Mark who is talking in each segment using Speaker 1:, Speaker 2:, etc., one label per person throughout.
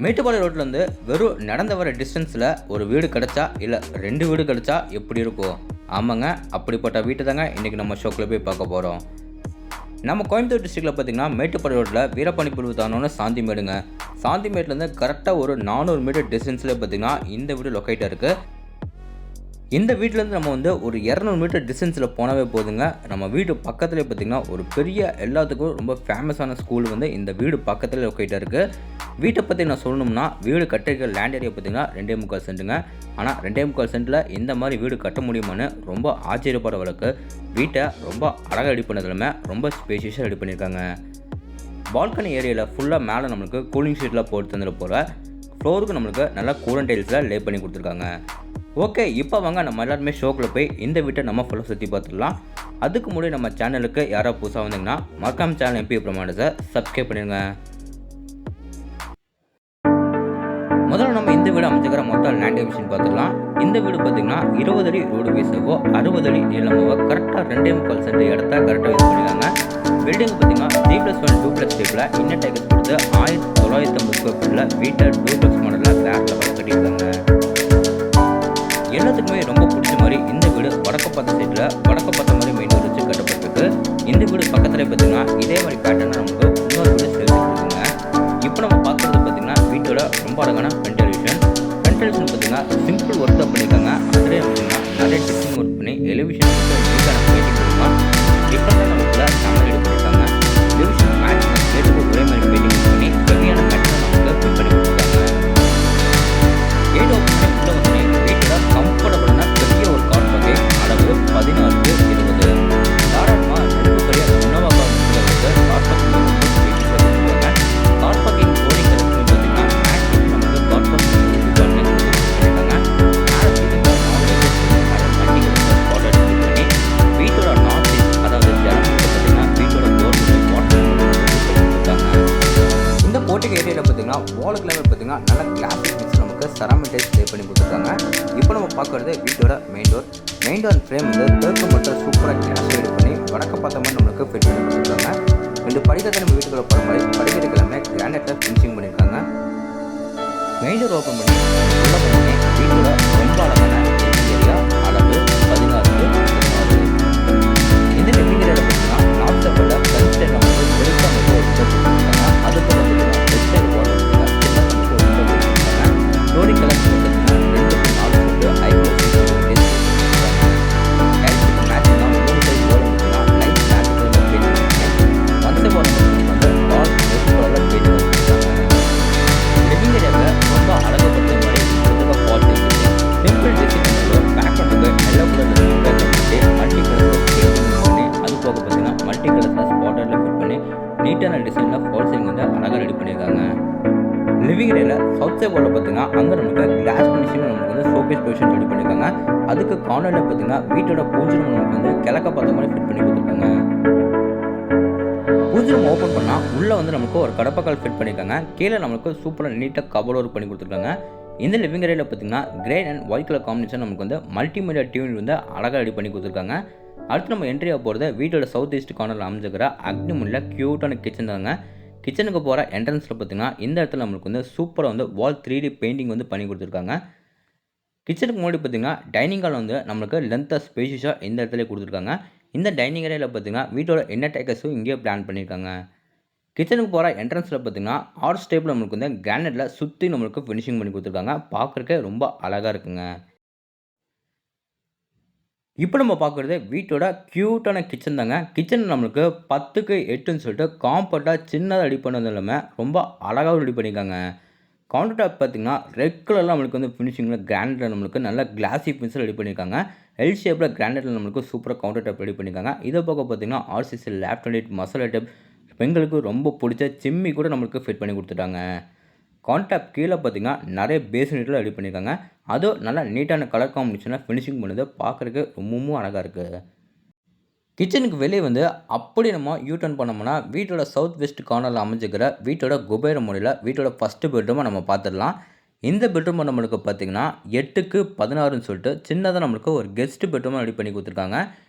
Speaker 1: மேட்டுப்பாளையம் ரோட்லேருந்து வெறும் நடந்து வர டிஸ்டன்ஸில் ஒரு வீடு கிடச்சா இல்லை 2 வீடு கிடச்சா எப்படி இருக்கும்? ஆமாங்க, அப்படிப்பட்ட வீட்டை தாங்க இன்றைக்கி நம்ம ஷோக்கில் போய் பார்க்க போகிறோம். நம்ம கோயம்புத்தூர் டிஸ்ட்ரிக்டில் பார்த்திங்கன்னா மேட்டுப்பாளையம் ரோட்டில் வீரபாண்டிப்புழு தானோன்னு சாந்திமேடுங்க. சாந்திமேட்லேருந்து கரெக்டாக ஒரு 400 மீட்டர் டிஸ்டன்ஸில் பார்த்திங்கன்னா இந்த வீடு லொக்கேட்டாக இருக்குது. இந்த வீட்டிலேருந்து நம்ம ஒரு 200 மீட்டர் டிஸ்டன்ஸில் போனாவே போதுங்க. நம்ம வீடு பக்கத்துலேயே பார்த்திங்கன்னா ஒரு பெரிய எல்லாத்துக்கும் ரொம்ப ஃபேமஸான ஸ்கூல் இந்த வீடு பக்கத்தில் லொக்கேட்டாக இருக்குது. வீட்டை பற்றி நான் சொல்லணும்னா வீடு கட்டிருக்க லேண்ட் ஏரியா பார்த்திங்கன்னா 2.25 சென்ட்டுங்க. ஆனால் 2.25 சென்ட்டில் இந்த மாதிரி வீடு கட்ட முடியுமான்னு ரொம்ப ஆச்சரியப்படுற அளவுக்கு வீட்டை ரொம்ப அழகாக ரெடி பண்ணதுலாமே ரொம்ப ஸ்பேஷியஸாக ரெடி பண்ணியிருக்காங்க. பால்கனி ஏரியாவில் ஃபுல்லாக மேலே நம்மளுக்கு கூலிங் ஷீட்லாம் போட்டு தந்துட்டு போகிற ஃப்ளோருக்கு நம்மளுக்கு நல்லா கூலன் டைல்ஸில் லே பண்ணி கொடுத்துருக்காங்க. ஓகே, இப்போ வாங்க நம்ம எல்லாருமே ஷோக்கில் போய் இந்த வீட்டை நம்ம ஃபுல்லாக சுற்றி பார்த்துடலாம். அதுக்கு முன்னாடி நம்ம சேனலுக்கு யாராவது புதுசாக வந்தீங்கன்னா மறக்காம சேனல் MP பிரமாண்டத்தை சப்ஸ்கிரைப் பண்ணிடுங்க. முதல்ல நம்ம இந்த வீடு அமைச்சுக்கிற மொத்தம் லேண்ட் மிஷின் பார்த்துக்கலாம். இந்த வீடு பார்த்திங்கன்னா 20 அடி ரோடு வீசவோ 60 அடி நீளமாவோ கரெக்டாக 2.25 சென்ட் இடத்த கரெக்டாக யூஸ் பண்ணியிருக்காங்க. பில்டிங் பார்த்திங்கன்னா 3+1 2+ டைப்பில் இன்னர் டேக்கஸ் கொடுத்து 1950 வீட்டை 2+ மாடலில் வேறு லெவலில் கட்டியிருக்காங்க. எல்லாத்துக்குமே ரொம்ப பிடிச்ச மாதிரி இந்த வீடு வடக்கு பார்த்த சைடில் வடக்கு பார்த்த மாதிரி மெயின் ரோடு வச்சு கட்டப்பட்டிருக்கு. இந்த வீடு பக்கத்தில் பார்த்திங்கன்னா இதே மாதிரி பேட்டர்ன் நமக்கு இன்னொரு வீடு சேர்த்து கொடுக்குங்க. இப்போ நம்ம பார்க்குறது பார்த்திங்கன்னா வீட்டோட ரொம்ப அழகான வென்டிலேஷன் பார்த்திங்கன்னா சிம்பிள் ஒர்க் தான் பண்ணியிருக்காங்க. அதிலே பார்த்திங்கன்னா நிறைய டிசைன் ஒர்க் பண்ணி எலிவேஷன் வீட்டான பெயிண்டிங் கொடுக்கலாம். டிஃப்ரெண்டாக நமக்குள்ள தமிழ் ரெடி பண்ணியிருக்காங்க. எலிவேஷன் மேக்ஸிமம் கேட்டுக்கு ஒரே மாதிரி பெயிண்டிங் பண்ணி ஹெவியான மேட்ரில் நமக்கு ஃபிட் பண்ணி கொடுத்துருக்காங்க. கேட் ஓப்பன் பண்ணி வீட்டோட கம்ஃபர்டபுளான பெரிய ஒரு கார் பார்க்கிங் அளவு 16x20 தாராளமாக 2 பெரிய உணவக கார் பார்க்கிங் கொடுத்துருக்காங்க. கார் பார்க்கிங் போர்டிங் கலெக்ஷன் பார்த்திங்கன்னா மேக்ஸிமம் நமக்கு கார் பார்க்கிங் வீட்டோட நார்த் ஈஸ்ட் அதாவது ஜனங்களுக்கு பார்த்திங்கன்னா வீட்டோட இந்த போர்ட்டிக் ஏரியாவில் பார்த்திங்கன்னா வாலுக்குலாமே பார்த்திங்கன்னா நல்ல கிளாசிக் மிக்ஸ் நமக்கு சராமிடைஸ் ப்ளே பண்ணி கொடுத்துருக்காங்க. இப்போ நம்ம பார்க்குறது வீட்டோட மெயின் டோர் ஃப்ரேம் தேர்க்கு மட்டும் சூப்பராக கிளாஸ் ரெடி பண்ணி வடக்க பார்த்த மாதிரி நம்மளுக்கு ஃபிட் பண்ணி கொடுத்துருக்காங்க. 2 படிக்கட்டு நம்ம வீட்டுக்குள்ள போகிற மாதிரி படிக்கட்டுக்கு எல்லாமே கிரானைட்டில் ஃபினிஷிங் பண்ணியிருக்காங்க. மெயின் டோர் ஓப்பன் பண்ணி உள்ள பண்ணி வீட்டோட ரொம்ப அழகான ஏரியா அளவு 16x16. இந்த லிவிங் ஏரியாவில் பார்த்தீங்கன்னா நார்த் சைடில் ஃப்ரண்ட் சைடு நமக்கு பெருசாக மட்டும் ஒரு கொடுத்துருக்காங்க. அதுக்கு பார்த்தீங்கன்னா லெஃப்ட் சைடு போல ஃப்ளோரிங் கலர் பார்த்தீங்கன்னா 2-4 செட்டு ஐக்ளோஸ் மேட்சிங்னா 3 சைடு போல பார்த்தீங்கன்னா லைட் பிளாக் கலரில் பெயிண்ட் பண்ணியிருக்காங்க. ஒன் சைடு போல டார்க் ரெட் கலரில் பெயிண்ட் பண்ணியிருக்காங்க. லிவிங் ஏரியாவில் ரொம்ப அழகுப்படுத்த மாதிரி ஃபால்ட் இருக்குது. சிம்பிள் டிசைன் பேக்ரவுண்டுக்கு எல்லோ கலரில் மல்டி கலர்ஸில் பெயிண்டிங் பண்ணி அது போக பார்த்தீங்கன்னா மல்டி கலர்ஸில் ஸ்பாட்டரில் ஃபிட் பண்ணி நீட்டான டிசைனில் ஃபால் சீலிங் அழகாக ரெடி பண்ணியிருக்காங்க. லிவிங் ஏரியாவில் சவுத் சைட் போர்டில் பார்த்தீங்கன்னா அங்கே நமக்கு கிளாஸ் ஃபினிஷிங் நமக்கு ஷோகேஸ் பொசிஷன் ரெடி பண்ணியிருக்காங்க. அதுக்கு கார்னரில் பார்த்தீங்கன்னா வீட்டோட பூஜை ரூம் நமக்கு கிழக்க பார்த்த மாதிரி ஃபிட் பண்ணி கொடுத்துருக்காங்க. பூஜை ரூம் ஓப்பன் பண்ணால் உள்ளே நமக்கு ஒரு கடப்பக்கால் ஃபிட் பண்ணியிருக்காங்க. கீழே நம்மளுக்கு சூப்பராக நீட்டாக கபோர்ட் ஒர்க் பண்ணி கொடுத்துருக்காங்க. இந்த லிவிங் ஏரியாவில் பார்த்தீங்கன்னா grey and white colour combination நமக்கு மல்டிமீடியா டிவி அழகாக ரெடி பண்ணி கொடுத்துருக்காங்க. அடுத்து நம்ம என்ட்ரியாக போகிறது வீட்டோட சவுத் ஈஸ்ட் கார்னரில் அமைஞ்சிக்கிற அக்னிமுல்ல க்யூட்டான கிச்சன் தாங்க. கிச்சனுக்கு போகிற என்ட்ரன்ஸில் பார்த்தீங்கன்னா இந்த இடத்துல நம்மளுக்கு சூப்பராக வால் 3D பெயிண்டிங் பண்ணி கொடுத்துருக்காங்க. கிச்சனுக்கு முன்னாடி பார்த்தீங்கன்னா டைனிங் ஹால் நம்மளுக்கு லென்த்தாக ஸ்பேஷியஸாக இந்த இடத்துல கொடுத்துருக்காங்க. இந்த டைனிங் ஏரியாவில் பார்த்தீங்கன்னா வீட்டோட இன்னர் டேக்கஸும் இங்கேயே பிளான் பண்ணியிருக்காங்க. கிச்சனுக்கு போகிற என்ட்ரன்ஸில் பார்த்தீங்கன்னா ஆர்ட் ஸ்டேப்பில் நம்மளுக்கு கிரானைட்டில் சுற்றி நம்மளுக்கு ஃபினிஷிங் பண்ணி கொடுத்துருக்காங்க. பார்க்குறக்கே ரொம்ப அழகாக இருக்குங்க. இப்போ நம்ம பார்க்குறது வீட்டோட க்யூட்டான கிச்சன் தாங்க. கிச்சன் நம்மளுக்கு 10x8ன்னு சொல்லிட்டு காம்பேக்டாக சின்னதாக ரெடி பண்ணது இல்லாமல் ரொம்ப அழகாக ரெடி பண்ணியிருக்காங்க. கவுண்டர் டாப் பார்த்திங்கன்னா ரெட் கலரில் நம்மளுக்கு ஃபினிஷிங்கில் கிரானைட்டில் நம்மளுக்கு நல்ல கிளாசி ஃபினிஷில் ரெடி பண்ணியிருக்காங்க. எல் ஷேப்பில் கிரானைட்டில் நம்மளுக்கு சூப்பராக கவுண்டர் டாப் ரெடி பண்ணியிருக்காங்க. இதை பக்கம் பார்த்திங்கன்னா RCC laptop light masala type பெண்களுக்கு ரொம்ப பிடிச்ச சிம்மி கூட நம்மளுக்கு ஃபிட் பண்ணி கொடுத்துட்டாங்க. கான்டாப் கீழே பார்த்திங்கன்னா நிறைய பேஸ்மெண்ட்டில் ரெடி பண்ணியிருக்காங்க. அதுவும் நல்லா நீட்டான கலர் காம்பினேஷனில் ஃபினிஷிங் பண்ணது பார்க்குறதுக்கு ரொம்பவும் அழகாக இருக்குது. கிச்சனுக்கு வெளியே அப்படி நம்ம யூட்டர்ன் பண்ணோம்னா வீட்டோட சவுத் வெஸ்ட் கார்னரில் அமைஞ்சிக்கிற வீட்டோட குபேர முறையில் வீட்டோட ஃபஸ்ட்டு பெட்ரூமை நம்ம பார்த்துடலாம். இந்த பெட்ரூம் நம்மளுக்கு பார்த்திங்கன்னா 8x16ன்னு சொல்லிட்டு சின்னதாக நம்மளுக்கு ஒரு கெஸ்ட் பெட்ரூமாக ரெடி பண்ணி கொடுத்துருக்காங்க.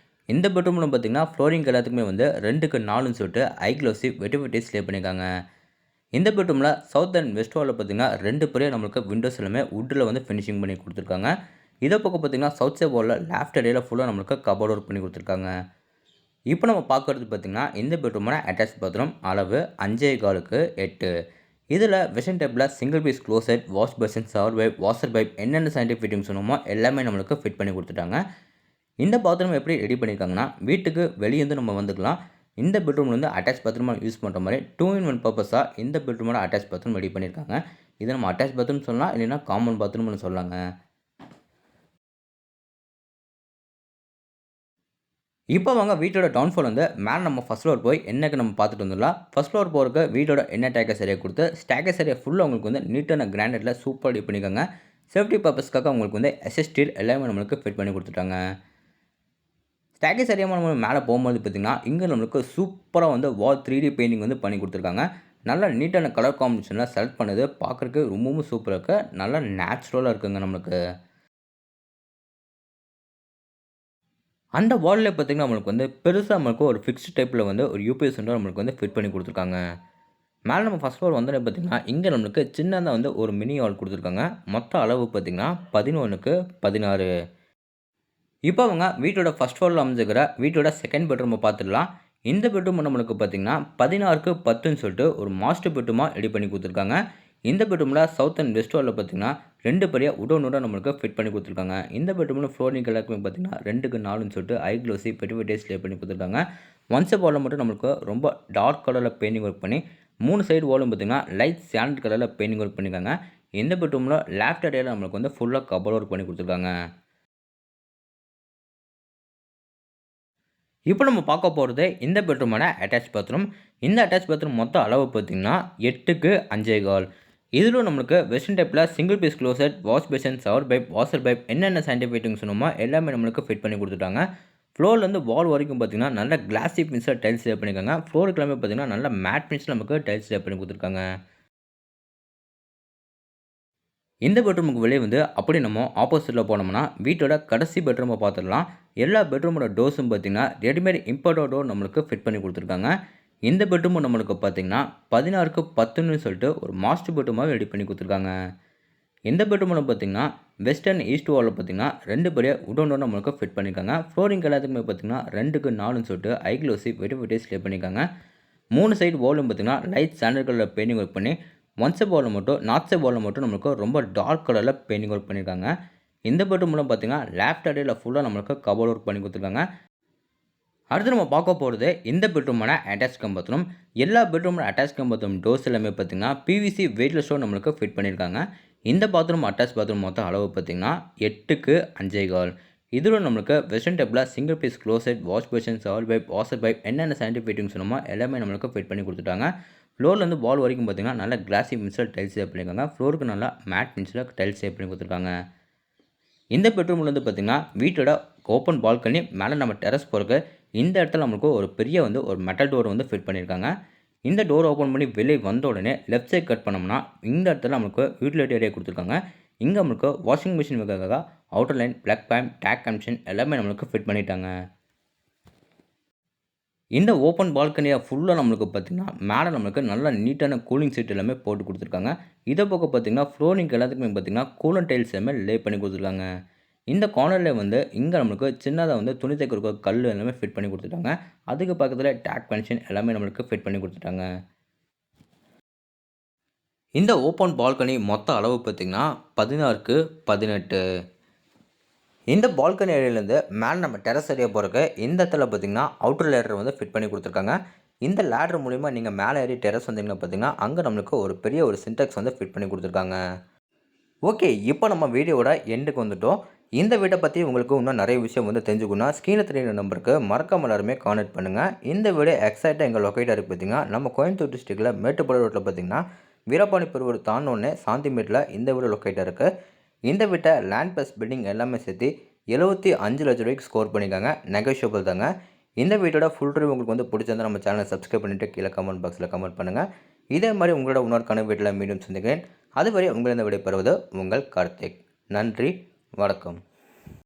Speaker 1: இந்த பெட்ரூமில் பார்த்திங்கன்னா ஃப்ளோரிங் எல்லாத்துக்குமே 2x4ன்னு சொல்லிட்டு ஐக்ளோசி வெட்டிவிட்டி ஸ்லே பண்ணியிருக்காங்க. இந்த பெட்ரூமில் சவுத் அண்ட் வெஸ்ட் வாலில் பார்த்தீங்கன்னா 2 பெரிய நம்மளுக்கு விண்டோஸ் எல்லாமே வுட்டில் வந்து ஃபினிஷிங் பண்ணி கொடுத்துருக்காங்க. இதை பக்கம் பார்த்தீங்கன்னா சவுத் சைட் வாலில் லெஃப்ட் ஏரியாவில் ஃபுல்லாக நம்மளுக்கு கபோர்ட் ஒர்க் பண்ணி கொடுத்துருக்காங்க. இப்போ நம்ம பார்க்குறது பார்த்தீங்கன்னா இந்த பெட்ரூமோட அட்டாச் பாத்ரூம் அளவு 5.4க்கு 8. இதில் வெஸ்டர்ன் டைப்பில் single piece closet, wash basin, shower pipe, washer pipe என்னென்ன சயின்டிஃபிக் ஃபிட்டிங் சொன்னோமோ எல்லாமே நம்மளுக்கு ஃபிட் பண்ணி கொடுத்துட்டாங்க. இந்த பாத்ரூம் எப்படி ரெடி பண்ணியிருக்காங்கன்னா வீட்டுக்கு வெளியேருந்து நம்ம வந்துக்கலாம். இந்த பெட்ரூமில் வந்து அட்டாச் பாத்ரூமாக யூஸ் பண்ணுற மாதிரி 2 in 1 பர்பஸாக இந்த பெட்ரூமோட அட்டாச் பாத்ரூம் ரெடி பண்ணியிருக்காங்க. இதை நம்ம அட்டாச் பாத்ரூம் சொல்லலாம், இல்லைன்னா காமன் பாத்ரூம்னு சொல்லலாங்க. இப்போ வாங்க வீட்டோட டவுன்ஃபால் வந்து மேலே நம்ம ஃபர்ஸ்ட் ஃப்ளோர் போய் என்னக்கு நம்ம பார்த்துட்டு வந்துடலாம். ஃபர்ஸ்ட் ஃப்ளோர் போகிறக்கு வீட்டோட என்ன டேக்கஸ் ஏரியா கொடுத்து ஸ்டேக்கஸ் ஏரியா ஃபுல்லாக உங்களுக்கு வந்து நீட்டான கிரானைட்டில் சூப்பராக ரெடி பண்ணியிருக்காங்க. சேஃப்டி பர்பஸ்க்காக உங்களுக்கு வந்து எஸ்எஸ் ஸ்டீல் எல்லாமே நம்மளுக்கு ஃபிட் பண்ணி கொடுத்துட்டாங்க. ஸ்டேக்கஸ் ஏரியா நம்ம மேலே போகும்போது பார்த்திங்கன்னா இங்கே நம்மளுக்கு சூப்பராக வந்து வால் 3D பெயிண்டிங் வந்து பண்ணி கொடுத்துருக்காங்க. நல்லா நீட்டான கலர் காம்பினேஷனில் செலக்ட் பண்ணது பார்க்குறதுக்கு ரொம்பவும் சூப்பராக இருக்குது. நல்லா நேச்சுரலாக இருக்குங்க நம்மளுக்கு. அந்த வால்ல பார்த்தீங்கன்னா, நம்மளுக்கு வந்து பெருசா நம்மளுக்கு ஒரு ஃபிக்ஸ்டு டைப்பில வந்து ஒரு யூபிஎஸ் விண்டோ நம்மளுக்கு வந்து ஃபிட் பண்ணி குடுத்துருக்காங்க. மேல நம்ம ஃபர்ஸ்ட் ஃப்ளோர் வந்தோனே பார்த்தீங்கன்னா, இங்க நம்மளுக்கு சின்னதா வந்து ஒரு மினி ஹால் குடுத்துருக்காங்க. மொத்த அளவு பார்த்தீங்கன்னா, 11க்கு 16. இப்போ அவங்க வீட்டோட ஃபர்ஸ்ட் ஃப்ளோர்ல அமைஞ்சிருக்கிற வீட்டோட செகண்ட் பெட்ரூம பார்த்துடலாம். இந்த பெட்ரூம் நம்மளுக்கு பார்த்தீங்கன்னா, 16க்கு 10ன்னு சொல்லிட்டு ஒரு மாஸ்டர் பெட்ரூமா ரெடி பண்ணி குடுத்துருக்காங்க. இந்த பெட்ரூமில் சவுத் அண்ட் வெஸ்ட் வாலில் பார்த்தீங்கன்னா 2 பெரிய உடனோட நம்மளுக்கு ஃபிட் பண்ணி கொடுத்துருக்காங்க. இந்த பெட்ரூமில் ஃப்ளோரிங் எல்லாருக்குமே பார்த்தீங்கன்னா 2க்கு 4ன்னு சொல்லிட்டு ஐ க்ளோஸி பெட்டிஸ் லே பண்ணி கொடுத்துருக்காங்க. ஒன் சைட் வாலில் மட்டும் நம்மளுக்கு ரொம்ப டார்க் கலரில் பெயிண்டிங் ஒர்க் பண்ணி 3 சைடு வாலும் பார்த்தீங்கன்னா லைட் சாண்ட் கலரில் பெயிண்டிங் ஒர்க் பண்ணியிருக்காங்க. இந்த பெட்ரூமில் லெஃப்ட் ஏரியாவில் நம்மளுக்கு வந்து ஃபுல்லாக கபோர்ட் ஒர்க் பண்ணி கொடுத்துருக்காங்க. இப்போ நம்ம பார்க்க போகிறது இந்த பெட்ரூமோட அட்டாச் பாத்ரூம். இந்த அட்டாச் பாத்ரூம் மொத்த அளவு பார்த்தீங்கன்னா 8க்கு 5.25. இதிலும் நம்மளுக்கு வெஸ்டர்ன் டைப்பில் single piece closet, wash basin, shower pipe, washer pipe என்னென்ன சயின்டிஃபிக் ஃபிட்டிங் சொன்னோமோ எல்லாமே நம்மளுக்கு ஃபிட் பண்ணி கொடுத்துட்டாங்க. ஃப்ளோர்லேருந்து வால் வரைக்கும் பார்த்தீங்கன்னா நல்ல கிளாஸி ஃபினிஷில் டைல்ஸ் லே பண்ணியிருக்காங்க. ஃப்ளோருக்கு எல்லாமே பார்த்தீங்கன்னா நல்ல மேட் ஃபினிஷில் நமக்கு டைல்ஸ் லே பண்ணி கொடுத்துருக்காங்க. இந்த பெட்ரூமுக்கு வெளியே வந்து அப்படி நம்ம ஆப்போசிட்டில் போனோம்னா வீட்டோட கடைசி பெட்ரூமை பார்த்துடலாம். எல்லா பெட்ரூமோட டோர்ஸும் பார்த்தீங்கன்னா ரெடிமேட் இம்போர்ட்டட் டோர் நம்மளுக்கு ஃபிட் பண்ணி கொடுத்துருக்காங்க. இந்த பெட்ரூம் நம்மளுக்கு பார்த்தீங்கன்னா 16க்கு 10ன்னு சொல்லிட்டு ஒரு மாஸ்டர் பெட்ரூமாகவே ரெடி பண்ணி கொடுத்துருக்காங்க. இந்த பெட்ரூமில் பார்த்தீங்கன்னா வெஸ்ட் அண்ட் ஈஸ்ட் வாலில் பார்த்தீங்கன்னா 2 பெரிய உடனோட நம்மளுக்கு ஃபிட் பண்ணியிருக்காங்க. ஃப்ளோரிங் எல்லாத்துக்குமே பார்த்தீங்கன்னா 2க்கு 4ன்னு சொல்லிட்டு ஐ க்ளோஸி வெட்டிஸ் லே பண்ணியிருக்காங்க. 3 சைடு வாலும் பார்த்தீங்கன்னா லைட் சாண்டல் கலரில் பெயிண்டிங் ஒர்க் பண்ணி ஒன் சைட் வாலில் மட்டும் நார்த் சைட் வாலில் மட்டும் நம்மளுக்கு ரொம்ப டார்க் கலரில் பெயிண்டிங் ஒர்க் பண்ணியிருக்காங்க. இந்த பெட்ரூமில் பார்த்தீங்கன்னா லெஃப்ட் ஏரியாவில் ஃபுல்லாக நம்மளுக்கு கபோர்ட் ஒர்க் பண்ணி கொடுத்துருக்காங்க. அடுத்து நம்ம பார்க்க போகிறது இந்த பெட்ரூமோட அட்டாச் பாத்ரூம். எல்லா பெட்ரூமோட அட்டாச் பாத்ரூம் டோர்ஸ் எல்லாமே பார்த்தீங்கன்னா பிவிசி வெயிட்லெஸ் டோர் நம்மளுக்கு ஃபிட் பண்ணியிருக்காங்க. இந்த பாத்ரூம் அட்டாச் பாத்ரூம் மொத்தம் அளவு பார்த்தீங்கன்னா 8க்கு 5.25. இதில் நம்மளுக்கு வெஸ்டர்ன் டைப்பில் single piece closet, wash basin, shower pipe, washer pipe என்னென்ன சயின்டிஃபிக் ஃபிட்டிங் சொன்னோமோ எல்லாமே நம்மளுக்கு ஃபிட் பண்ணி கொடுத்துட்டாங்க. ஃப்ளோர்லேருந்து வால் வரைக்கும் பார்த்தீங்கன்னா நல்லா கிளாஸி ஃபினிஷில் டைல்ஸ் லே பண்ணியிருக்காங்க. ஃப்ளோருக்கு நல்லா மேட் ஃபினிஷில் டைல்ஸ் லே பண்ணி கொடுத்துருக்காங்க. இந்த பெட்ரூம்லேருந்து பார்த்தீங்கன்னா வீட்டோட ஓப்பன் பால்கனி மேலே நம்ம டெரஸ் போகிறக்கு இந்த இடத்துல நம்மளுக்கு ஒரு பெரிய வந்து ஒரு மெட்டல் டோர் வந்து ஃபிட் பண்ணியிருக்காங்க. இந்த டோர் ஓப்பன் பண்ணி வெளியே வந்த உடனே லெஃப்ட் சைட் கட் பண்ணோம்னா இந்த இடத்துல நம்மளுக்கு யூட்டிலிட்டி ஏரியா கொடுத்துருக்காங்க. இங்கே நம்மளுக்கு வாஷிங் மிஷின் வைக்கிறதுக்காக outer line, plug point, take connection எல்லாமே நம்மளுக்கு ஃபிட் பண்ணிட்டாங்க. இந்த ஓப்பன் பால்கனியை ஃபுல்லாக நம்மளுக்கு பார்த்திங்கன்னா மேலே நம்மளுக்கு நல்ல நீட்டான கூலிங் சீட் எல்லாமே போட்டு கொடுத்துருக்காங்க. இதை பக்கம் பார்த்திங்கன்னா ஃப்ளோரிங் எல்லாத்துக்குமே பார்த்திங்கன்னா கூலன் டைல்ஸ் எல்லாமே லே பண்ணி கொடுத்துருக்காங்க. இந்த கார்னரில் வந்து இங்கே நம்மளுக்கு சின்னதாக வந்து துணி தைக்கிற கல் எல்லாமே ஃபிட் பண்ணி கொடுத்துட்டாங்க. அதுக்கு பக்கத்தில் டேக் கனெக்ஷன் எல்லாமே நம்மளுக்கு ஃபிட் பண்ணி கொடுத்துட்டாங்க. இந்த ஓப்பன் பால்கனி மொத்த அளவு பார்த்திங்கன்னா 16க்கு 18. இந்த பால்கனி ஏரியாலேருந்து மேலே நம்ம டெரஸ் ஏரியா போகிறக்கு இந்த இடத்துல பார்த்திங்கன்னா அவுட்டர் லேடர் வந்து ஃபிட் பண்ணி கொடுத்துருக்காங்க. இந்த லேடர் மூலிமா நீங்கள் மேலே ஏறி டெரஸ் வந்தீங்கன்னா பார்த்திங்கன்னா அங்கே நம்மளுக்கு ஒரு பெரிய ஒரு சின்டெக்ஸ் வந்து ஃபிட் பண்ணி கொடுத்துருக்காங்க. ஓகே, இப்போ நம்ம வீடியோவோட எண்டுக்கு வந்துட்டோம். இந்த வீட்டை பற்றி உங்களுக்கு இன்னும் நிறைய விஷயம் வந்து தெரிஞ்சுக்கணும்னா ஸ்க்ரீனில் தெரியுற நம்பருக்கு மறக்காம எல்லாருமே கான்டெக்ட் பண்ணுங்கள். இந்த வீடு எக்ஸாக்டாக எங்கள் லொக்கேட்டாக இருக்குது பார்த்திங்கன்னா நம்ம கோயம்புத்தூர் டிஸ்ட்ரிக்டில் மேட்டுப்பாளையம் ரோட்டில் பார்த்திங்கன்னா வீரபாணி பெருவூர் தாண்டோன்னே சாந்திமேட்டில் இந்த வீடு லொக்கேட்டாக இருக்குது. இந்த வீட்டை லேண்ட் ப்ளஸ் பில்டிங் எல்லாமே சேர்த்து 75 லட்ச ரூபாய்க்கு ஸ்கோர் பண்ணியிருக்காங்க. நெகோஷியபிள் தாங்க. இந்த வீட்டோட ஃபுல் ரிவ்யூ உங்களுக்கு வந்து பிடிச்சிருந்தா நம்ம சேனலை சப்ஸ்கிரைப் பண்ணிவிட்டு கீழே கமெண்ட் பாக்ஸில் கமெண்ட் பண்ணுங்கள். இதே மாதிரி உங்களோட இன்னொரு வீட்டில் மீண்டும் சந்திக்கிறேன். அதுவரை உங்களிடம் விடைபெறுவது உங்கள் கார்த்திக். நன்றி, வணக்கம்.